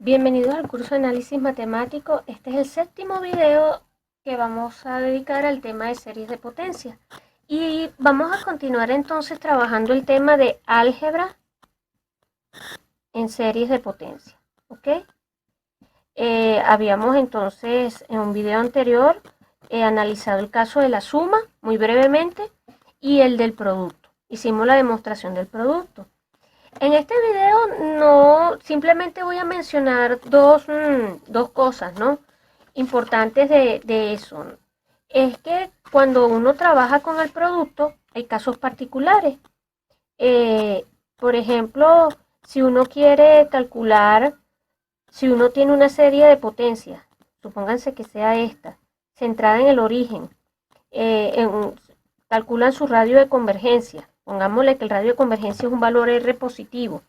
Bienvenidos al curso de análisis matemático. Este es el séptimo video que vamos a dedicar al tema de series de potencia. Y vamos a continuar entonces trabajando el tema de álgebra en series de potencia. ¿Ok? Habíamos entonces en un video anterior analizado el caso de la suma muy brevemente y el del producto. Hicimos la demostración del producto. En este video no, simplemente voy a mencionar dos cosas, ¿no? Importantes de eso. Es que cuando uno trabaja con el producto, hay casos particulares. Eh, por ejemplo, si uno quiere calcular, si uno tiene una serie de potencias, supónganse que sea esta, centrada en el origen, calculan su radio de convergencia. Pongámosle que el radio de convergencia es un valor R positivo.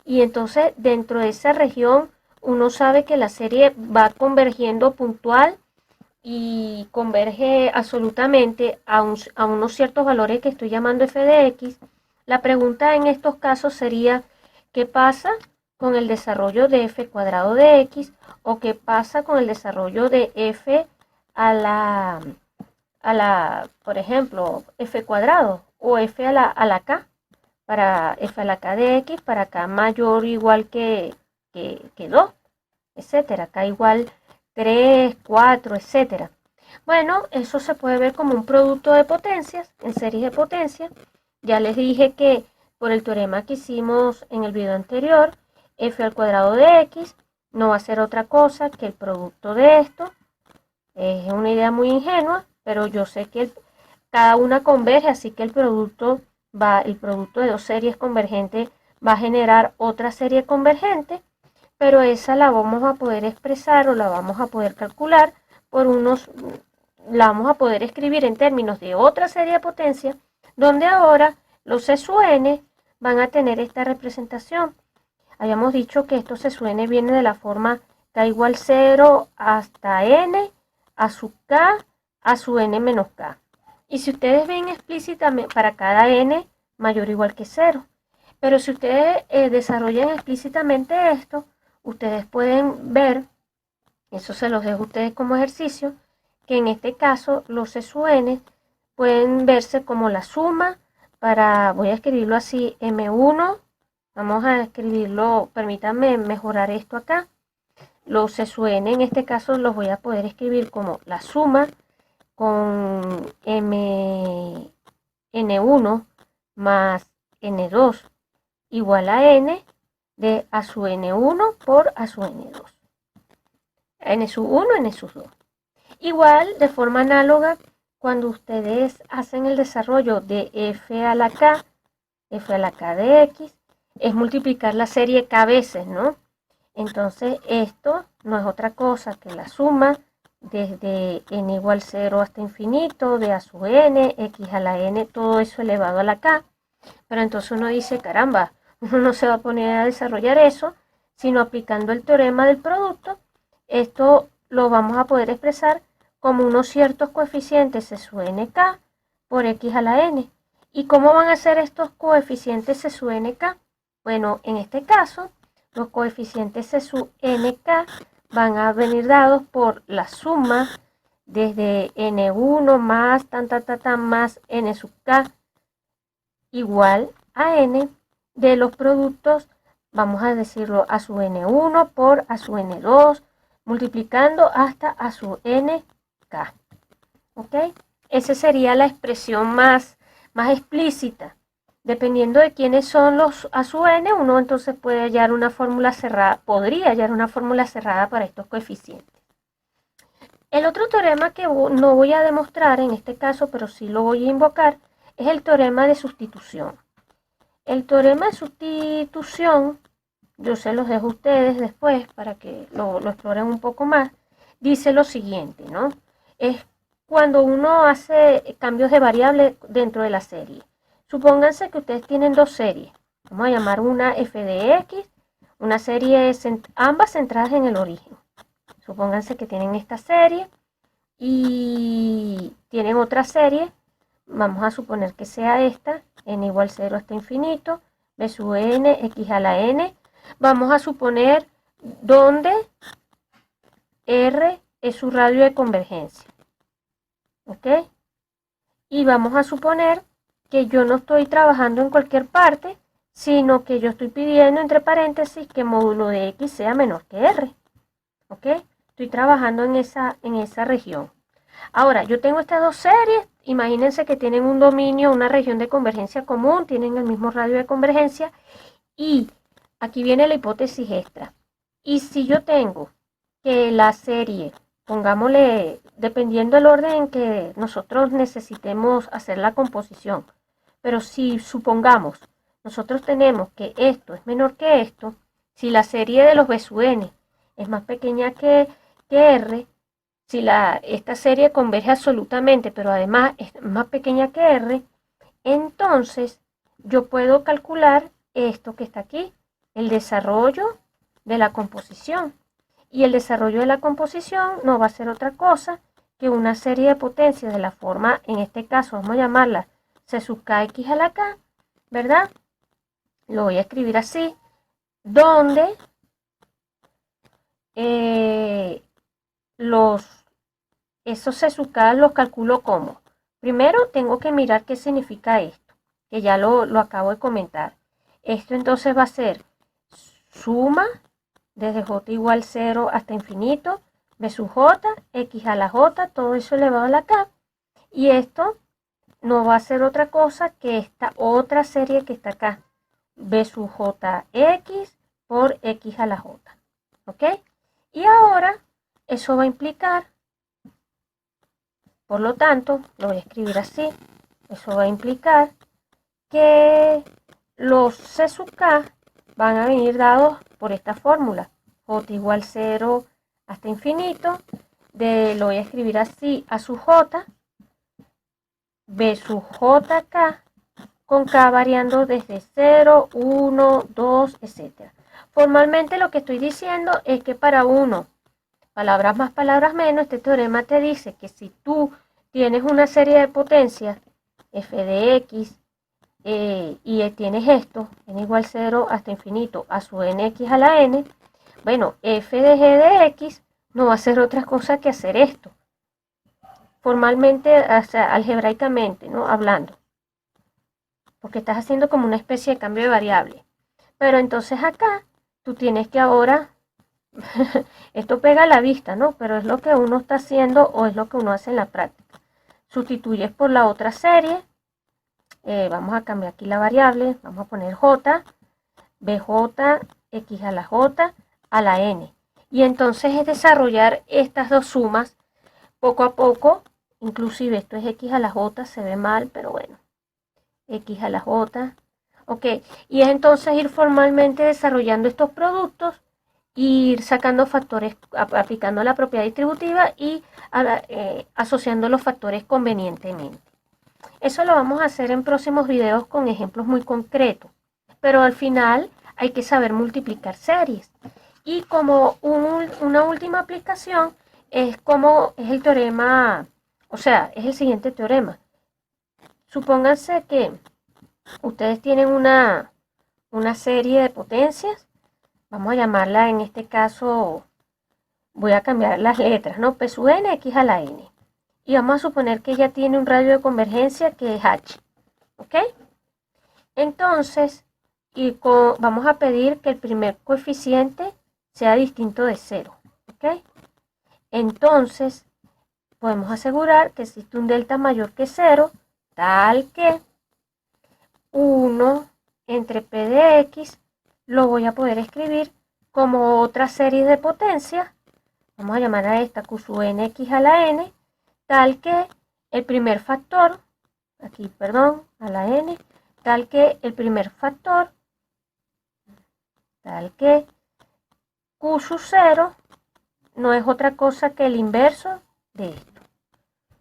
Y entonces dentro de esa región uno sabe que la serie va convergiendo puntual y converge absolutamente a unos ciertos valores que estoy llamando f de x. La pregunta en estos casos sería, ¿qué pasa con el desarrollo de f cuadrado de x? ¿O qué pasa con el desarrollo de f por ejemplo, f cuadrado o f a la k, para f a la k de x, para k mayor o igual que 2, etcétera, k igual 3, 4, etcétera. Bueno, eso se puede ver como un producto de potencias, en series de potencias. Ya les dije que por el teorema que hicimos en el video anterior, f al cuadrado de x no va a ser otra cosa que el producto de esto. Es una idea muy ingenua, pero yo sé que cada una converge, así que el producto de dos series convergentes va a generar otra serie convergente, pero esa la vamos a poder expresar o la vamos a poder calcular la vamos a poder escribir en términos de otra serie de potencia, donde ahora los C sub n van a tener esta representación. Habíamos dicho que esto C sub n viene de la forma k igual 0 hasta n a sub k a sub n menos k. Y si ustedes ven explícitamente para cada n mayor o igual que 0. Pero si ustedes desarrollan explícitamente esto, ustedes pueden ver, eso se los dejo a ustedes como ejercicio, que en este caso los C sub n pueden verse como la suma voy a escribirlo así, M1, vamos a escribirlo, permítanme mejorar esto acá, los C sub n en este caso los voy a poder escribir como la suma con n1 más n2 igual a n de a su n1 por a su n2. N sub 1, n sub 2. Igual, de forma análoga, cuando ustedes hacen el desarrollo de f a la k de x, es multiplicar la serie k veces, ¿no? Entonces, esto no es otra cosa que la suma desde n igual 0 hasta infinito, de a sub n, x a la n, todo eso elevado a la k. Pero entonces uno dice, caramba, uno no se va a poner a desarrollar eso, sino aplicando el teorema del producto. Esto lo vamos a poder expresar como unos ciertos coeficientes C sub nk por x a la n. ¿Y cómo van a ser estos coeficientes C sub nk? Bueno, en este caso, los coeficientes C sub nk van a venir dados por la suma desde n1 más más n sub k igual a n de los productos, vamos a decirlo, a su n1 por a su n2, multiplicando hasta a su nk. ¿Ok? Esa sería la expresión más explícita. Dependiendo de quiénes son los a su n, uno entonces puede hallar una fórmula cerrada, podría hallar una fórmula cerrada para estos coeficientes. El otro teorema que no voy a demostrar en este caso, pero sí lo voy a invocar, es el teorema de sustitución. El teorema de sustitución, yo se los dejo a ustedes después para que lo exploren un poco más, dice lo siguiente, ¿no? Es cuando uno hace cambios de variable dentro de la serie. Supónganse que ustedes tienen dos series. Vamos a llamar una f de x, una serie ambas centradas en el origen. Supónganse que tienen esta serie y tienen otra serie. Vamos a suponer que sea esta, n igual 0 hasta infinito, b sub n, x a la n. Vamos a suponer donde R es su radio de convergencia. ¿Ok? Y vamos a suponer que yo no estoy trabajando en cualquier parte, sino que yo estoy pidiendo entre paréntesis que módulo de X sea menor que R. ¿Ok? Estoy trabajando en esa región. Ahora, yo tengo estas dos series. Imagínense que tienen un dominio, una región de convergencia común, tienen el mismo radio de convergencia. Y aquí viene la hipótesis extra. Y si yo tengo que la serie, pongámosle, dependiendo del orden en que nosotros necesitemos hacer la composición, pero si supongamos, nosotros tenemos que esto es menor que esto, si la serie de los B sub n es más pequeña que R, si esta serie converge absolutamente, pero además es más pequeña que R, entonces yo puedo calcular esto que está aquí, el desarrollo de la composición. Y el desarrollo de la composición no va a ser otra cosa que una serie de potencias de la forma, en este caso vamos a llamarla C sub kx a la k, ¿verdad? Lo voy a escribir así, donde esos C sub k los calculo como. Primero tengo que mirar qué significa esto, que ya lo acabo de comentar. Esto entonces va a ser suma desde j igual 0 hasta infinito, b sub j, x a la j, todo eso elevado a la k. Y esto no va a ser otra cosa que esta otra serie que está acá, b sub jx por x a la j. ¿Ok? Y ahora eso va a implicar, por lo tanto, lo voy a escribir así, eso va a implicar que los c sub k van a venir dados por esta fórmula, j igual 0 hasta infinito, lo voy a escribir así, a sub j, b sub jk, con k variando desde 0, 1, 2, etc. Formalmente lo que estoy diciendo es que para uno, palabras más, palabras menos, este teorema te dice que si tú tienes una serie de potencias, f de x, y tienes esto, n igual 0 hasta infinito, a su nx a la n, bueno, f de g de x no va a ser otra cosa que hacer esto. Formalmente, o sea, algebraicamente, ¿no? Hablando. Porque estás haciendo como una especie de cambio de variable. Pero entonces acá, tú tienes que ahora, esto pega a la vista, ¿no? Pero es lo que uno está haciendo o es lo que uno hace en la práctica. Sustituyes por la otra serie. Vamos a cambiar aquí la variable. Vamos a poner j, bj, x a la j, a la n. Y entonces es desarrollar estas dos sumas poco a poco. Inclusive esto es x a la j, se ve mal, pero bueno. X a la j. Ok, y es entonces ir formalmente desarrollando estos productos, ir sacando factores, aplicando la propiedad distributiva y asociando los factores convenientemente. Eso lo vamos a hacer en próximos videos con ejemplos muy concretos, pero al final hay que saber multiplicar series. Y como una última aplicación es como es el teorema, o sea, es el siguiente teorema. Supónganse que ustedes tienen una serie de potencias, vamos a llamarla en este caso, voy a cambiar las letras, ¿no? P sub n, x a la n. Y vamos a suponer que ella tiene un radio de convergencia que es h. ¿Ok? Entonces, vamos a pedir que el primer coeficiente sea distinto de 0. ¿Ok? Entonces, podemos asegurar que existe un delta mayor que 0, tal que 1 entre p de x lo voy a poder escribir como otra serie de potencias. Vamos a llamar a esta q sub n x a la n, tal que el primer factor, aquí perdón, a la n, tal que el primer factor, tal que q sub 0 no es otra cosa que el inverso de esto.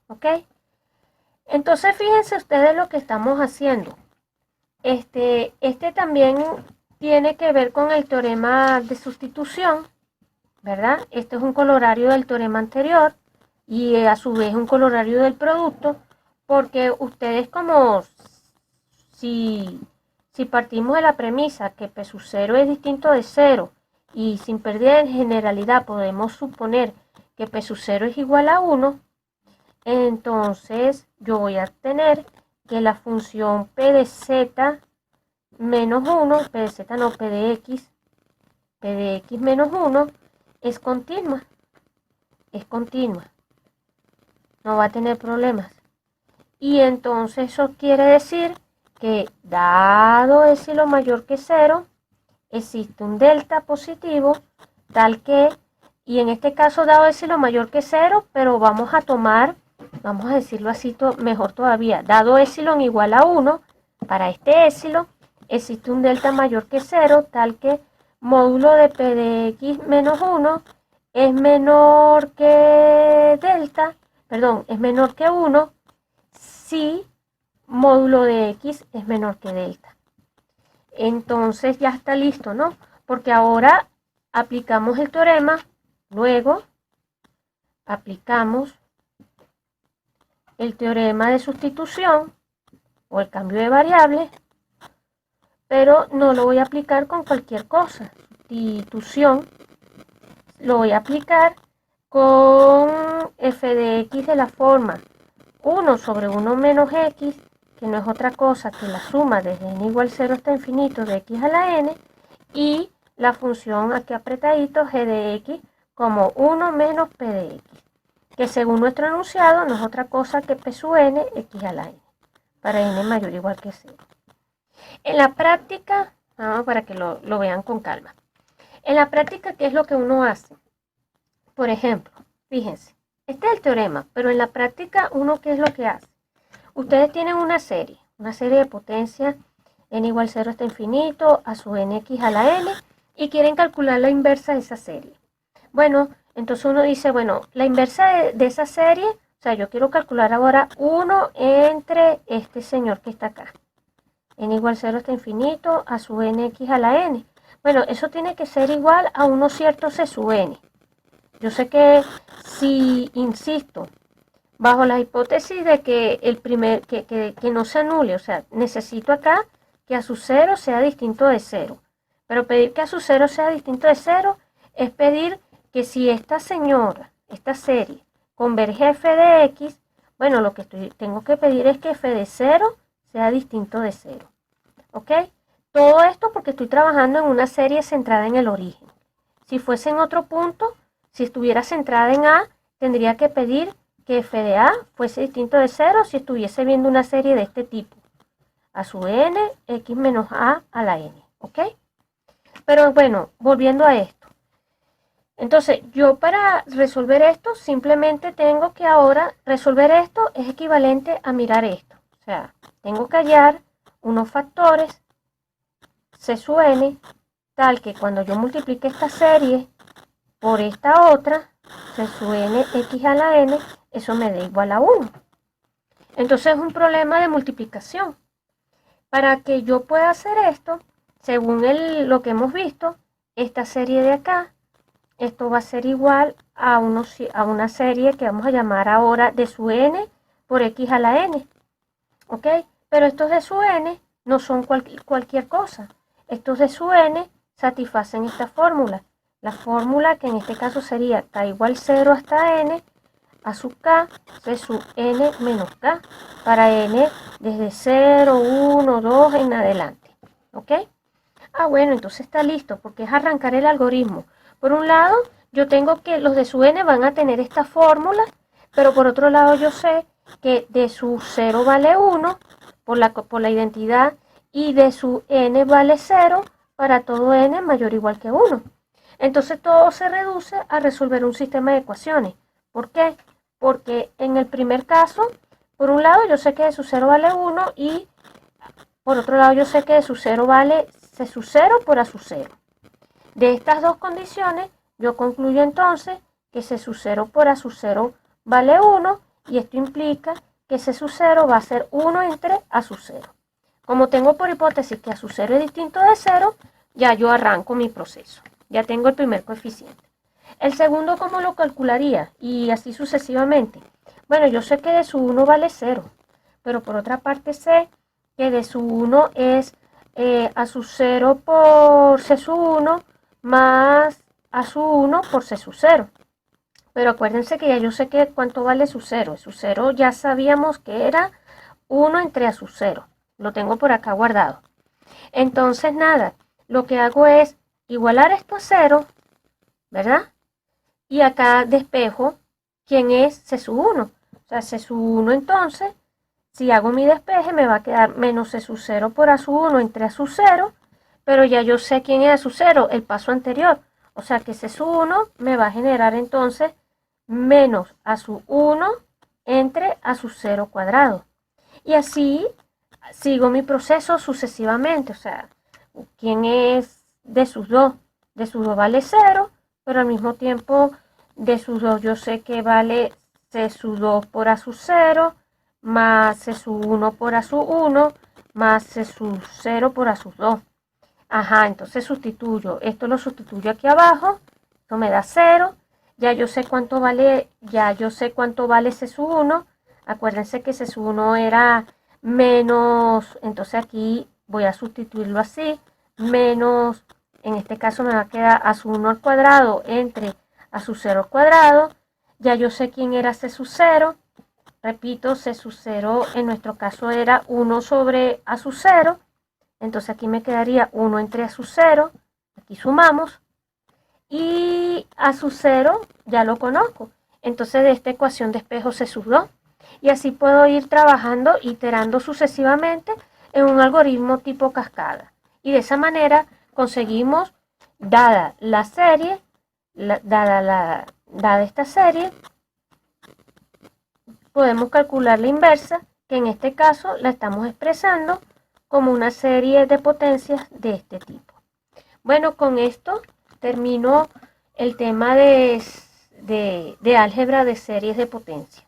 ¿Ok? Entonces fíjense ustedes lo que estamos haciendo. Este también tiene que ver con el teorema de sustitución, ¿verdad? Este es un colorario del teorema anterior y a su vez un colorario del producto, porque ustedes como si partimos de la premisa que P sub 0 es distinto de 0 y sin pérdida de generalidad podemos suponer que P sub 0 es igual a 1, entonces yo voy a tener que la función P de Z menos 1, P de Z no, P de X menos 1 es continua, no va a tener problemas. Y entonces eso quiere decir que dado epsilon mayor que 0, existe un delta positivo tal que, y en este caso dado epsilon mayor que 0, pero vamos a decirlo así mejor todavía, dado epsilon igual a 1, para este epsilon existe un delta mayor que 0 tal que módulo de P de X menos 1 es menor que delta, perdón, es menor que 1 si módulo de X es menor que delta. Entonces ya está listo, ¿no? Porque ahora aplicamos el teorema, luego aplicamos el teorema de sustitución o el cambio de variables, pero no lo voy a aplicar con cualquier cosa. Sustitución lo voy a aplicar con f de x de la forma 1 sobre 1 menos x, que no es otra cosa que la suma desde n igual 0 hasta infinito de x a la n, y la función aquí apretadito g de x como 1 menos p de x, que según nuestro enunciado no es otra cosa que p sub n x a la n, para n mayor o igual que 0. En la práctica, vamos para que lo vean con calma. En la práctica, ¿qué es lo que uno hace? Por ejemplo, fíjense, este es el teorema, pero en la práctica, ¿uno qué es lo que hace? Ustedes tienen una serie de potencia n igual 0 hasta infinito, a su nx a la n, y quieren calcular la inversa de esa serie. Bueno, entonces uno dice, bueno, la inversa de esa serie, o sea, yo quiero calcular ahora 1 entre este señor que está acá. N igual 0 hasta infinito, a su nx a la n. Bueno, eso tiene que ser igual a 1 cierto c sub n. Yo sé que si insisto bajo la hipótesis de que que no se anule, o sea, necesito acá que a su 0 sea distinto de 0. Pero pedir que a su 0 sea distinto de 0 es pedir que si esta serie, converge a f de x, bueno, lo que tengo que pedir es que f de 0 sea distinto de 0. ¿Ok? Todo esto porque estoy trabajando en una serie centrada en el origen. Si fuese en otro punto, si estuviera centrada en A, tendría que pedir que f de A fuese distinto de 0 si estuviese viendo una serie de este tipo. A su n, x menos a la n. ¿Ok? Pero bueno, volviendo a esto. Entonces, yo para resolver esto, simplemente tengo que ahora resolver esto es equivalente a mirar esto. O sea, tengo que hallar unos factores c sub n, tal que cuando yo multiplique esta serie por esta otra, c sub n x a la n, eso me da igual a 1. Entonces es un problema de multiplicación. Para que yo pueda hacer esto, según lo que hemos visto, esta serie de acá, esto va a ser igual a una serie que vamos a llamar ahora de sub n por x a la n. ¿Ok? Pero estos de sub n no son cualquier cosa. Estos de sub n satisfacen esta fórmula. La fórmula que en este caso sería k igual 0 hasta n a sub k, c sub n menos k, para n desde 0, 1, 2 en adelante. ¿Ok? Ah, bueno, entonces está listo, porque es arrancar el algoritmo. Por un lado, yo tengo que los de sub n van a tener esta fórmula, pero por otro lado yo sé que de su 0 vale 1 por la identidad y de su n vale 0 para todo n mayor o igual que 1. Entonces todo se reduce a resolver un sistema de ecuaciones. ¿Por qué? Porque en el primer caso, por un lado yo sé que de su 0 vale 1 y por otro lado yo sé que de su 0 vale c sub 0 por a sub 0. De estas dos condiciones yo concluyo entonces que c sub 0 por a sub 0 vale 1 y esto implica que c sub 0 va a ser 1 entre a sub 0. Como tengo por hipótesis que a sub 0 es distinto de 0, ya yo arranco mi proceso. Ya tengo el primer coeficiente. El segundo, ¿cómo lo calcularía? Y así sucesivamente. Bueno, yo sé que de su 1 vale 0, pero por otra parte sé que de su 1 es a sub 0 por c sub 1 más a su 1 por C sub 0. Pero acuérdense que ya yo sé que cuánto vale su 0. Su 0 ya sabíamos que era 1 entre a sub 0. Lo tengo por acá guardado. Entonces nada, lo que hago es igualar esto a 0, ¿verdad? Y acá despejo quién es C sub 1. O sea, C sub 1 entonces, si hago mi despeje me va a quedar menos C sub 0 por A sub 1 entre A sub 0, pero ya yo sé quién es A sub 0, el paso anterior. O sea que C sub 1 me va a generar entonces menos A sub 1 entre A sub 0 cuadrado. Y así sigo mi proceso sucesivamente. O sea, quién es de sus 2. De sus 2 vale 0, pero al mismo tiempo de sus 2 yo sé que vale C sub 2 por A sub 0, más C sub 1 por A sub 1, más C sub 0 por A sub 2. Ajá, entonces sustituyo. Esto lo sustituyo aquí abajo. Esto me da 0. Ya yo sé cuánto vale C sub 1. Acuérdense que C sub 1 era menos, entonces aquí voy a sustituirlo así, menos, en este caso me va a quedar A sub 1 al cuadrado entre A sub 0 al cuadrado. Ya yo sé quién era C sub 0. Repito, C sub 0 en nuestro caso era 1 sobre A sub 0. Entonces aquí me quedaría 1 entre A sub 0. Aquí sumamos. Y A sub 0 ya lo conozco. Entonces de esta ecuación despejo C sub 2. Y así puedo ir trabajando, iterando sucesivamente en un algoritmo tipo cascada. Y de esa manera conseguimos, dada la serie, dada esta serie, podemos calcular la inversa, que en este caso la estamos expresando como una serie de potencias de este tipo. Bueno, con esto termino el tema de álgebra de series de potencias.